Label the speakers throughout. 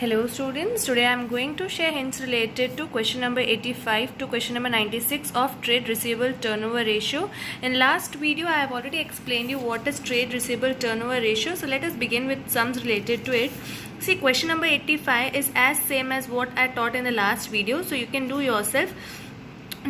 Speaker 1: Hello students, today I am going to share hints related to question number 85 to question number 96 of trade receivable turnover ratio. In last video I have already explained you what is trade receivable turnover ratio. So let us begin with sums related to it. See, question number 85 is as same as what I taught in the last video, so you can do yourself.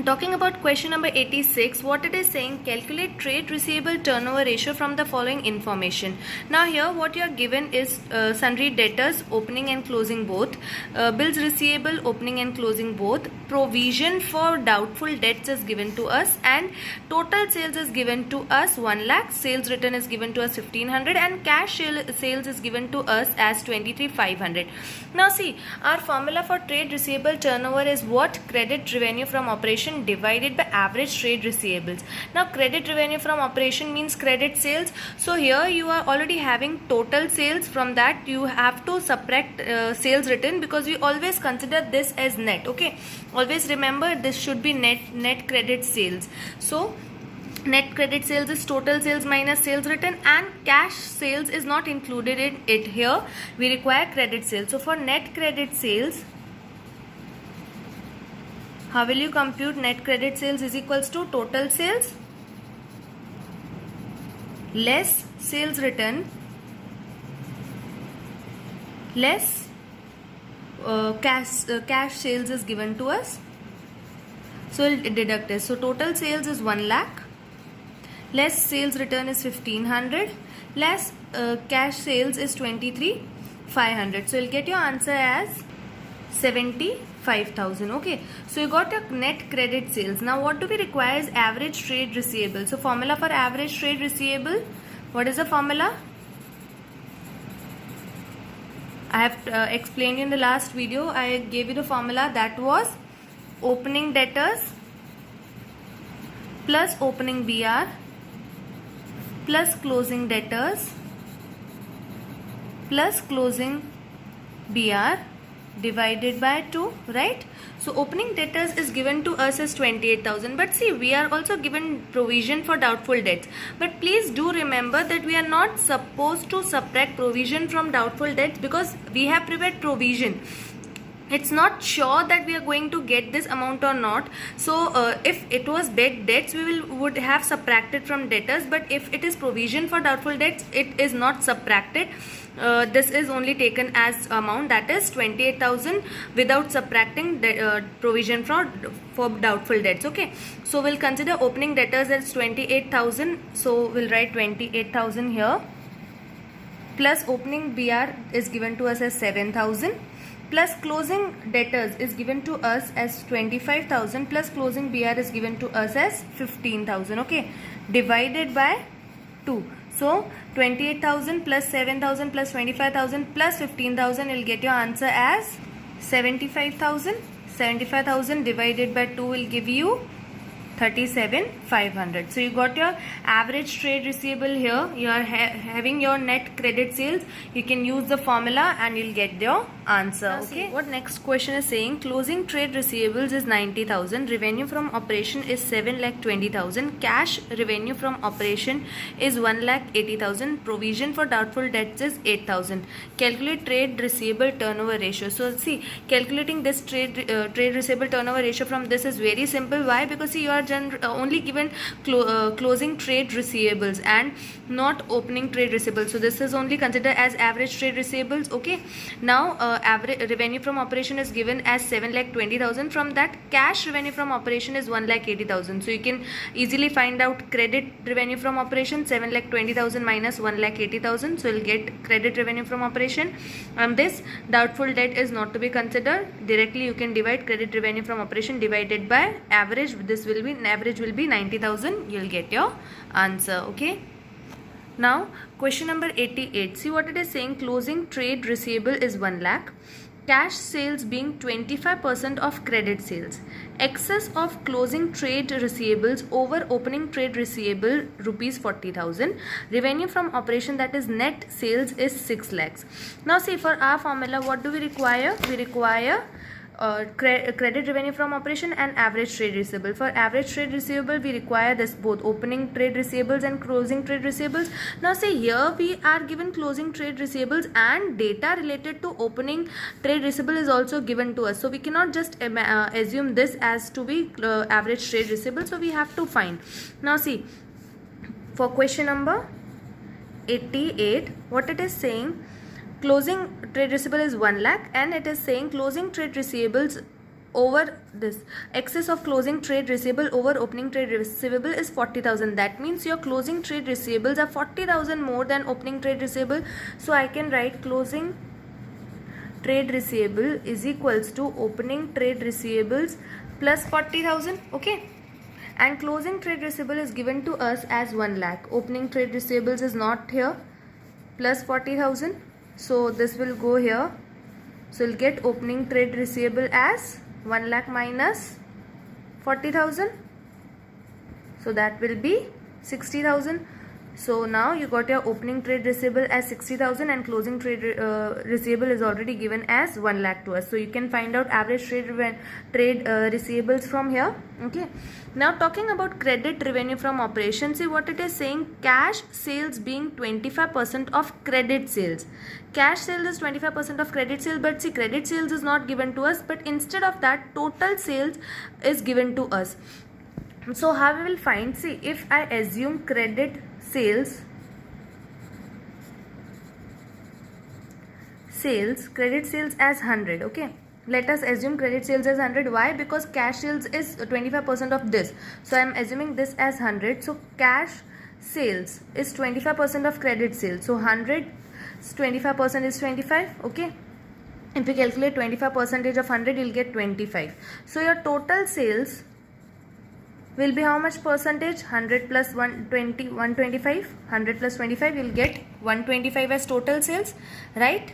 Speaker 1: Talking about question number 86, what it is saying, calculate trade receivable turnover ratio from the following information. Now here what you are given is sundry debtors opening and closing both, bills receivable opening and closing both, provision for doubtful debts is given to us, and total sales is given to us 1 lakh, sales return is given to us 1500, and cash sales is given to us as 23,500. Now see, our formula for trade receivable turnover is what? Credit revenue from operation divided by average trade receivables. Now credit revenue from operation means credit sales. So here you are already having total sales. From that you have to subtract sales return, because we always consider this as net. Okay, always remember this should be net credit sales. So net credit sales is total sales minus sales return, and cash sales is not included in it. Here we require credit sales. So for net credit sales, how will you compute? Net credit sales is equals to total sales less sales return less cash sales is given to us. So we'll deduct this. So total sales is 1 lakh less sales return is 1500 less cash sales is 23,500. So you'll get your answer as 75,000. Okay, so you got your net credit sales. Now what do we require is average trade receivable. So formula for average trade receivable, what is the formula? I have explained in the last video. I gave you the formula, that was opening debtors plus opening BR plus closing debtors plus closing BR divided by 2, right? So opening debtors is given to us as 28,000, but see, we are also given provision for doubtful debts. But please do remember that we are not supposed to subtract provision from doubtful debts, because we have prepared provision. It's not sure that we are going to get this amount or not. So if it was bad debts, we would have subtracted from debtors, but if it is provision for doubtful debts, it is not subtracted. This is only taken as amount, that is 28,000 without subtracting provision for doubtful debts. Okay, so we'll consider opening debtors as 28,000. So we'll write 28,000 here, plus opening BR is given to us as 7,000, plus closing debtors is given to us as 25,000, plus closing BR is given to us as 15,000. Okay, divided by 2. So 28,000 plus 7,000 plus 25,000 plus 15,000, you'll get your answer as 75,000. 75,000 divided by 2 will give you 37,500. So you got your average trade receivable here. You are having your net credit sales. You can use the formula and you'll get your answer. Okay, what next question is saying, closing trade receivables is 90,000, revenue from operation is 7,20,000, cash revenue from operation is 1,80,000, provision for doubtful debts is 8,000. Calculate trade receivable turnover ratio. So see, calculating this trade receivable turnover ratio from this is very simple. Why? Because see, you are only given closing trade receivables and not opening trade receivables. So this is only considered as average trade receivables. Okay, now average revenue from operation is given as 7,20,000. From that, cash revenue from operation is 1,80,000. So you can easily find out credit revenue from operation, 7,20,000 minus 1,80,000. So you'll get credit revenue from operation, and this doubtful debt is not to be considered. Directly you can divide credit revenue from operation divided by average. This will be, average will be 90,000. You'll get your answer. Okay, now question number 88. See what it is saying, closing trade receivable is 1 lakh, cash sales being 25% of credit sales, excess of closing trade receivables over opening trade receivable rupees 40,000, revenue from operation, that is net sales, is 6 lakhs. Now see, for our formula what do we require? We require credit revenue from operation and average trade receivable. For average trade receivable, we require this both opening trade receivables and closing trade receivables. Now see here we are given closing trade receivables and data related to opening trade receivable is also given to us. So we cannot just assume this as to be average trade receivable. So we have to find. Now see, for question number 88, what it is saying, closing trade receivable is 1 lakh and it is saying closing trade receivables over this excess of closing trade receivable over opening trade receivable is 40,000. That means your closing trade receivables are 40,000 more than opening trade receivable. So I can write closing trade receivable is equals to opening trade receivables plus 40,000. Okay, and closing trade receivable is given to us as 1 lakh. Opening trade receivables is not here, plus 40,000. So this will go here. So you'll get opening trade receivable as 1 lakh minus 40,000. So that will be 60,000. So now you got your opening trade receivable as 60,000 and closing trade receivable is already given as 1 lakh to us. So you can find out average trade receivables from here. Okay. Now talking about credit revenue from operations, see what it is saying, cash sales being 25% of credit sales. Cash sales is 25% of credit sales, but see credit sales is not given to us, but instead of that total sales is given to us. So how we will find, see if I assume credit sales as 100. Okay, let us assume credit sales as 100. Why? Because cash sales is 25% of this, so I am assuming this as 100. So cash sales is 25% of credit sales, so 100 25% is 25. Okay, if you calculate 25% of 100, you'll get 25. So your total sales will be how much percentage? 100 plus 120, 125. 100 plus 25, you'll get 125 as total sales, right?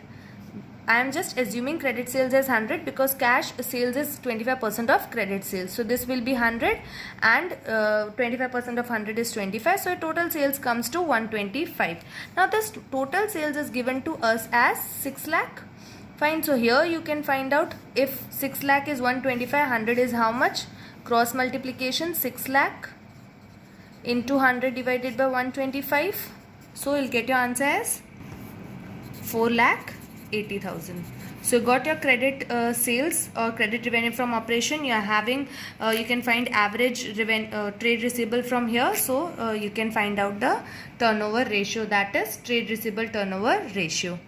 Speaker 1: I am just assuming credit sales as 100 because cash sales is 25% of credit sales. So this will be 100 and 25% of 100 is 25. So total sales comes to 125. Now this total sales is given to us as 6 lakh. Fine. So here you can find out if 6 lakh is 125, 100 is how much? Cross multiplication, 6 lakh into 100 divided by 125. So you'll get your answer as 4,80,000. So you got your credit sales or credit revenue from operation. You are having you can find average trade receivable from here. So you can find out the turnover ratio, that is trade receivable turnover ratio.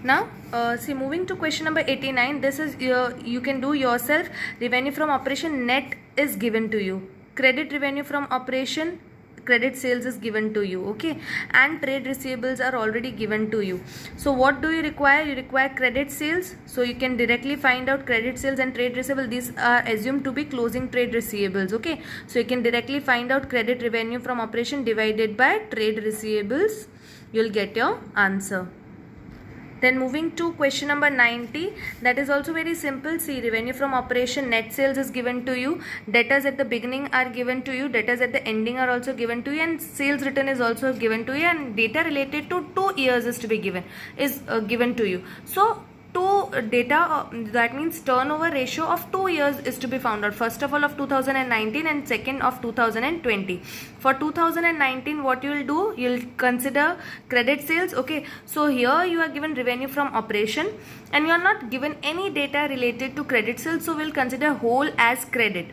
Speaker 1: Now see, moving to question number 89, this is you can do yourself. Revenue from operation net is given to you. Credit revenue from operation, credit sales is given to you. Okay, and trade receivables are already given to you. So what do you require? You require credit sales. So you can directly find out credit sales and trade receivable. These are assumed to be closing trade receivables. Okay, so you can directly find out credit revenue from operation divided by trade receivables. You'll get your answer. Then moving to question number 90, that is also very simple. See, revenue from operation, net sales is given to you, debtors at the beginning are given to you, debtors at the ending are also given to you, and sales return is also given to you, and data related to 2 years is to be given to you. So data, that means turnover ratio of 2 years is to be found out. First of all of 2019 and second of 2020. For 2019, what you will do, you will consider credit sales. Okay, so here you are given revenue from operation and you are not given any data related to credit sales, so we will consider whole as credit.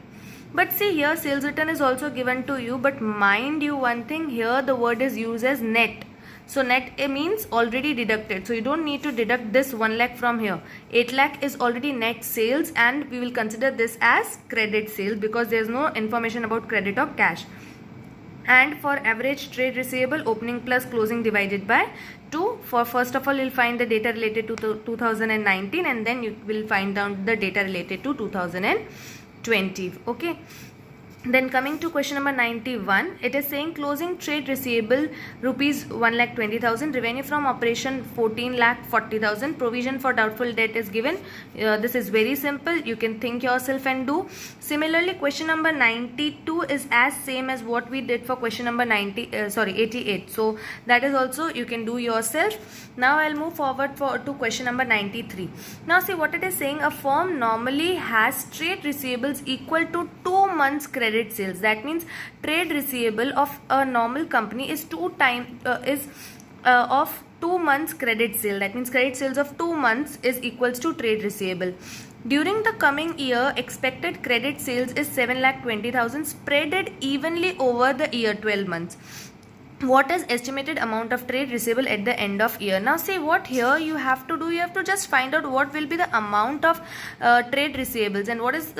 Speaker 1: But see here, sales return is also given to you, but mind you one thing, here the word is used as net. So net means already deducted. So you don't need to deduct this 1 lakh from here. 8 lakh is already net sales and we will consider this as credit sales because there is no information about credit or cash. And for average trade receivable, opening plus closing divided by 2. For first of all, you'll find the data related to 2019 and then you will find down the data related to 2020. Okay. Then coming to question number 91, it is saying closing trade receivable rupees 1,20,000, revenue from operation 14,40,000, provision for doubtful debt is given. This is very simple, you can think yourself and do. Similarly, question number 92 is as same as what we did for question number 88. So that is also you can do yourself. Now I'll move forward to question number 93. Now see what it is saying. A firm normally has trade receivables equal to 2 months credit sales. That means trade receivable of a normal company is of 2 months credit sale. That means credit sales of 2 months is equals to trade receivable. During the coming year, expected credit sales is 7,20,000 spreaded evenly over the year 12 months. What is estimated amount of trade receivable at the end of year? Now see what here you have to do. You have to just find out what will be the amount of trade receivables, and what is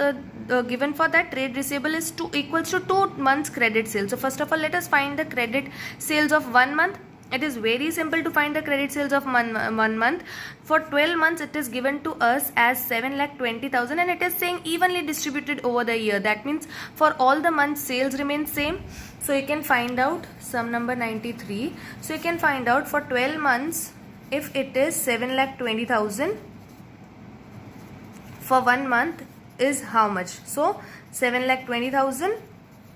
Speaker 1: given for that. Trade receivable is equals to 2 months credit sales. So first of all, let us find the credit sales of 1 month. It is very simple to find the credit sales of 1 month. For 12 months, it is given to us as 7,20,000, and it is saying evenly distributed over the year. That means for all the months, sales remain same. So you can find out sum number 93. So you can find out for 12 months, if it is 7,20,000, for 1 month is how much? So 7,20,000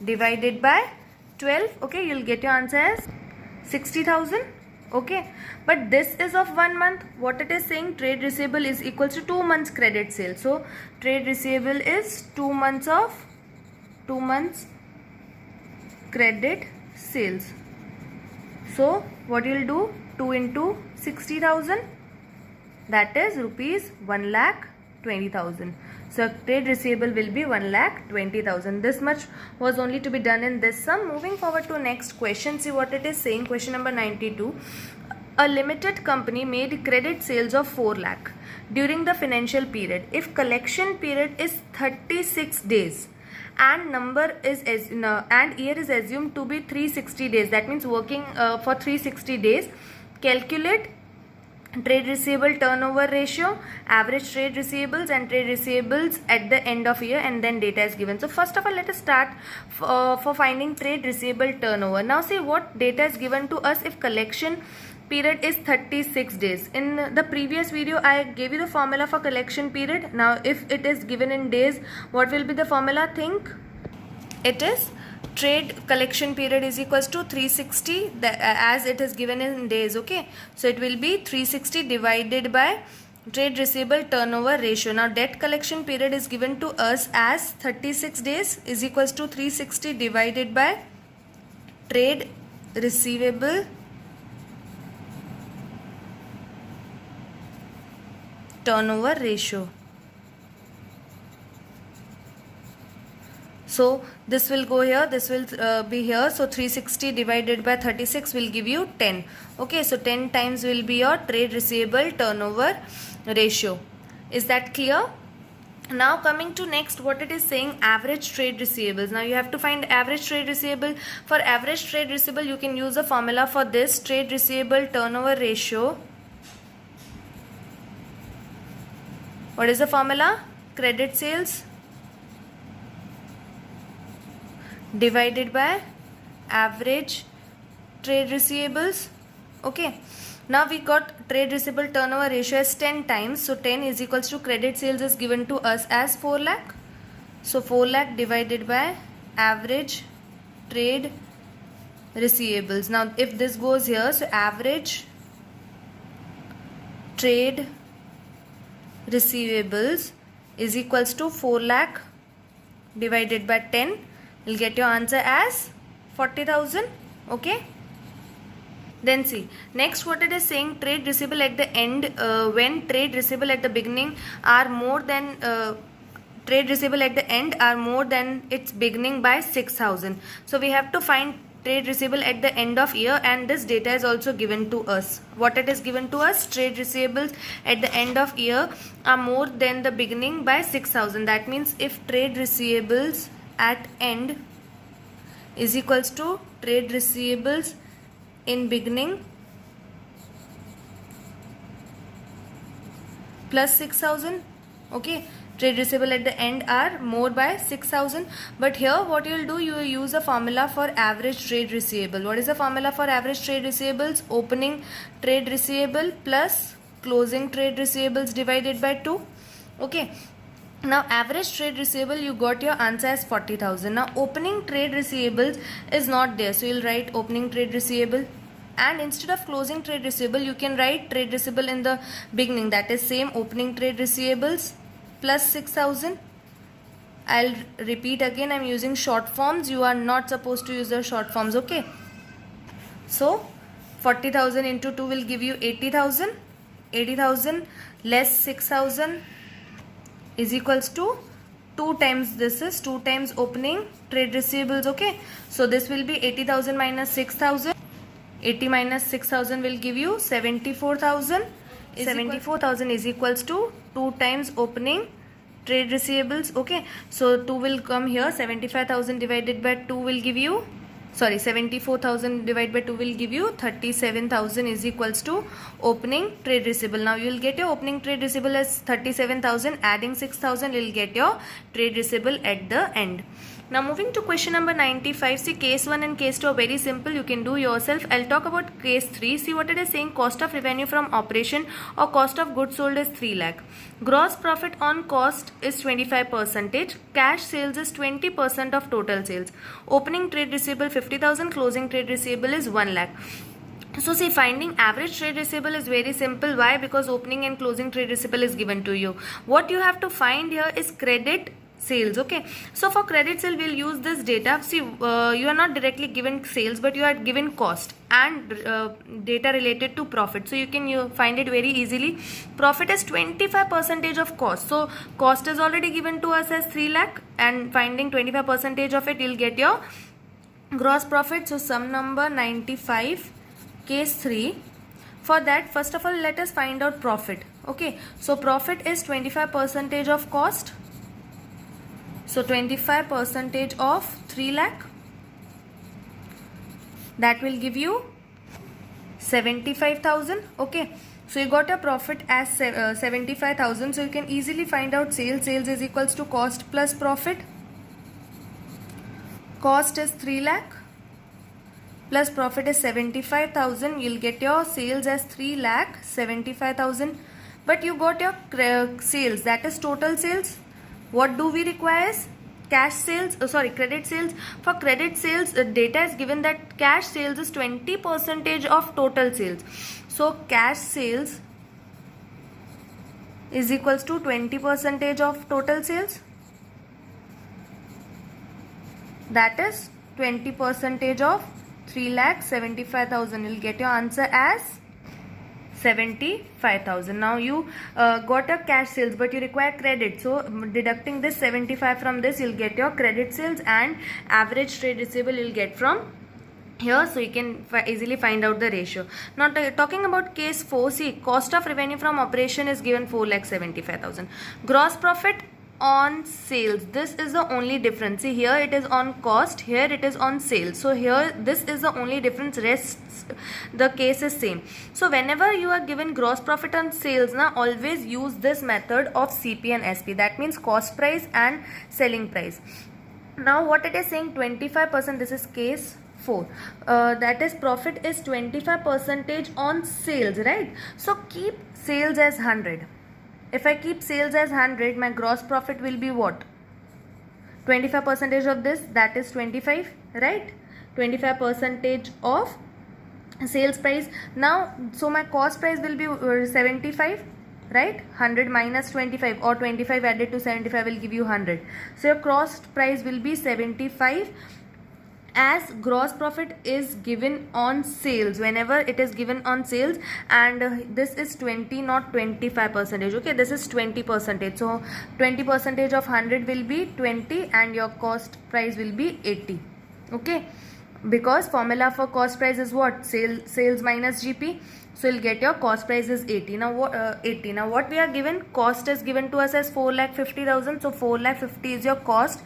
Speaker 1: divided by 12. Okay, you'll get your answer as 60,000. Okay, but this is of 1 month. What it is saying, trade receivable is equals to 2 months credit sale. So trade receivable is 2 months credit sales. So what you'll do, 2 into 60,000, that is rupees 1,20,000. So trade receivable will be 1,20,000. This much was only to be done in this sum. Moving forward to next question, see what it is saying. Question number 92. A limited company made credit sales of 4 lakh during the financial period. If collection period is 36 days and year is assumed to be 360 days, that means working for 360 days, calculate trade receivable turnover ratio, average trade receivables and trade receivables at the end of year, and then data is given. So first of all, let us start for finding trade receivable turnover. Now see what data is given to us if collection period is 36 days. In the previous video, I gave you the formula for collection period. Now if it is given in days, what will be the formula? Think. It is trade collection period is equals to 360 as it is given in days. Okay, so it will be 360 divided by trade receivable turnover ratio. Now debt collection period is given to us as 36 days is equals to 360 divided by trade receivable turnover ratio. So this will go here, this will be here. So 360 divided by 36 will give you 10. Okay, so 10 times will be your trade receivable turnover ratio. Is that clear? Now coming to next, what it is saying, average trade receivables. Now you have to find average trade receivable. For average trade receivable, you can use a formula for this. Trade receivable turnover ratio. What is the formula? Credit sales divided by average trade receivables. Okay, now we got trade receivable turnover ratio as 10 times. So 10 is equals to credit sales is given to us as 4 lakh. So 4 lakh divided by average trade receivables. Now if this goes here, so average trade receivables is equals to 4 lakh divided by 10. You'll get your answer as 40,000. Okay, then see next what it is saying, trade receivable at the end, when trade receivable at the beginning are more than trade receivable at the end are more than its beginning by 6,000. So we have to find trade receivable at the end of year, and this data is also given to us. What it is given to us, trade receivables at the end of year are more than the beginning by 6,000. That means if trade receivables at end is equals to trade receivables in beginning plus 6,000. Okay, trade receivable at the end are more by 6,000. But here what you will do, you will use a formula for average trade receivable. What is the formula for average trade receivables? Opening trade receivable plus closing trade receivables divided by 2. Okay. Now average trade receivable, you got your answer as 40,000. Now opening trade receivables is not there, so you'll write opening trade receivable, and instead of closing trade receivable you can write trade receivable in the beginning, that is same opening trade receivables plus 6,000. I'll repeat again, I'm using short forms. You are not supposed to use the short forms. Okay, so 40,000 into 2 will give you 80,000. 80,000 less 6,000 is equals to 2 times, this is 2 times opening trade receivables. Okay, so this will be 80,000 minus 6,000. 80 minus 6,000 will give you 74,000. 74,000 is equals to 2 times opening trade receivables. Okay, so 2 will come here. 75,000 divided by 2 will give you, sorry, 74,000 divided by 2 will give you 37,000 is equals to opening trade receivable. Now you will get your opening trade receivable as 37,000. Adding 6,000 you will get your trade receivable at the end. Now moving to question number 95. See, case 1 and case 2 are very simple. You can do yourself. I'll talk about case 3. See what it is saying. Cost of revenue from operation or cost of goods sold is 3 lakh. Gross profit on cost is 25%. Cash sales is 20% of total sales. Opening trade receivable 50,000. Closing trade receivable is 1 lakh. So see, finding average trade receivable is very simple. Why? Because opening and closing trade receivable is given to you. What you have to find here is credit sales. Okay, so for credit sale we'll use this data. See, you are not directly given sales, but you are given cost and data related to profit, so you can find it very easily. Profit is 25% of cost, so cost is already given to us as 3 lakh, and finding 25% of it, you'll get your gross profit. So sum number 95, case 3. For that, first of all, let us find out profit. Okay, so profit is 25% of cost. So 25% of 3 lakh, that will give you 75,000. Okay, so you got a profit as 75,000. So you can easily find out sales. Sales is equals to cost plus profit. Cost is 3 lakh plus profit is 75,000. You'll get your sales as 3 lakh 75,000. But you got your sales, that is total sales. What do we require? Cash sales, credit sales. For credit sales, data is given that cash sales is 20% of total sales. So cash sales is equals to 20% of total sales. That is 20% of 3,75,000. You'll get your answer as 75,000. Now you got a cash sales, but you require credit, so deducting this 75 from this, you'll get your credit sales, and average trade receivable you'll get from here, so you can easily find out the ratio. Now talking about case 4, see, cost of revenue from operation is given 4,75,000. Gross profit on sales, this is the only difference. See, here it is on cost, here it is on sales. So here this is the only difference, rest the case is same. So whenever you are given gross profit on sales, now always use this method of CP and SP, that means cost price and selling price. Now what it is saying, 25%, this is case 4, that is profit is 25% on sales, right? So keep sales as 100. If I keep sales as 100, my gross profit will be what? 25% of this, that is 25, right? 25% of sales price. Now, so my cost price will be 75, right? 100 minus 25, or 25 added to 75 will give you 100. So your cost price will be 75, as gross profit is given on sales, whenever it is given on sales, and this is 20, not 25%. Okay, this is 20%. So 20% of 100 will be 20, and your cost price will be 80. Okay, because formula for cost price is what? Sales minus GP. So you'll get your cost price is 80. Now what 80. Now what we are given? Cost is given to us as 4,50,000. So 4,50,000 is your cost.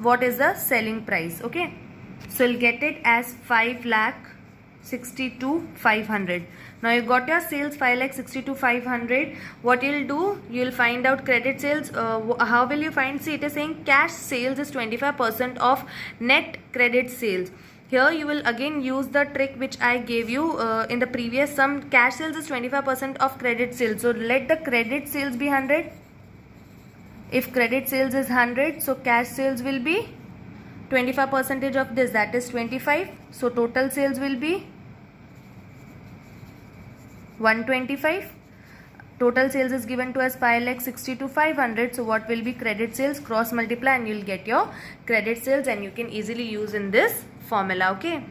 Speaker 1: What is the selling price? Okay, so you'll get it as 5,62,500. Now you got your sales 5,62,500. What you'll do, you'll find out credit sales. How will you find? See, it is saying cash sales is 25% of net credit sales. Here you will again use the trick which I gave you in the previous sum. Cash sales is 25% of credit sales. So let the credit sales be 100. If credit sales is 100, so cash sales will be 25% of this, that is 25. So total sales will be 125. Total sales is given to us 5,62,500. So what will be credit sales? Cross multiply and you'll get your credit sales, and you can easily use in this formula. Okay.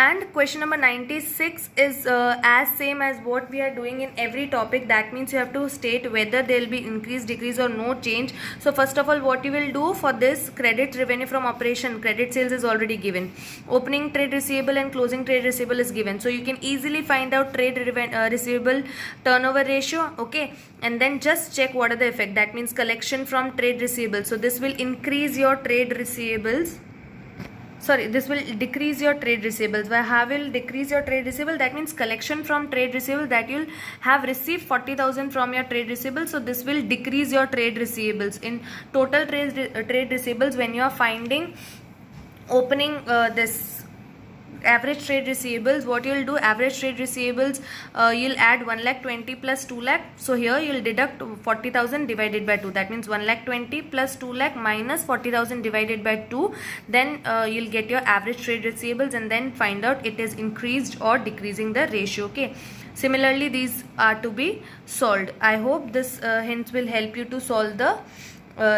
Speaker 1: And question number 96 is as same as what we are doing in every topic. That means you have to state whether there will be increase, decrease or no change. So first of all, what you will do for this credit revenue from operation, credit sales is already given. Opening trade receivable and closing trade receivable is given. So you can easily find out trade receivable turnover ratio. Okay. And then just check what are the effect. That means collection from trade receivables. So this will increase your trade receivables. Sorry, this will decrease your trade receivables. How will decrease your trade receivable? That means collection from trade receivable, that you'll have received 40,000 from your trade receivables. So this will decrease your trade receivables. In total trade receivables, when you are finding opening this average trade receivables, what you'll do, average trade receivables, you'll add 1,20,000 plus 2 lakh. So here you'll deduct 40,000 divided by 2. That means 1,20,000 plus 2 lakh minus 40,000 divided by 2. Then you'll get your average trade receivables, and then find out it is increased or decreasing the ratio. Okay. Similarly, these are to be solved. I hope this hints will help you to solve the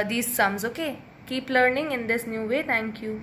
Speaker 1: these sums. Okay. Keep learning in this new way. Thank you.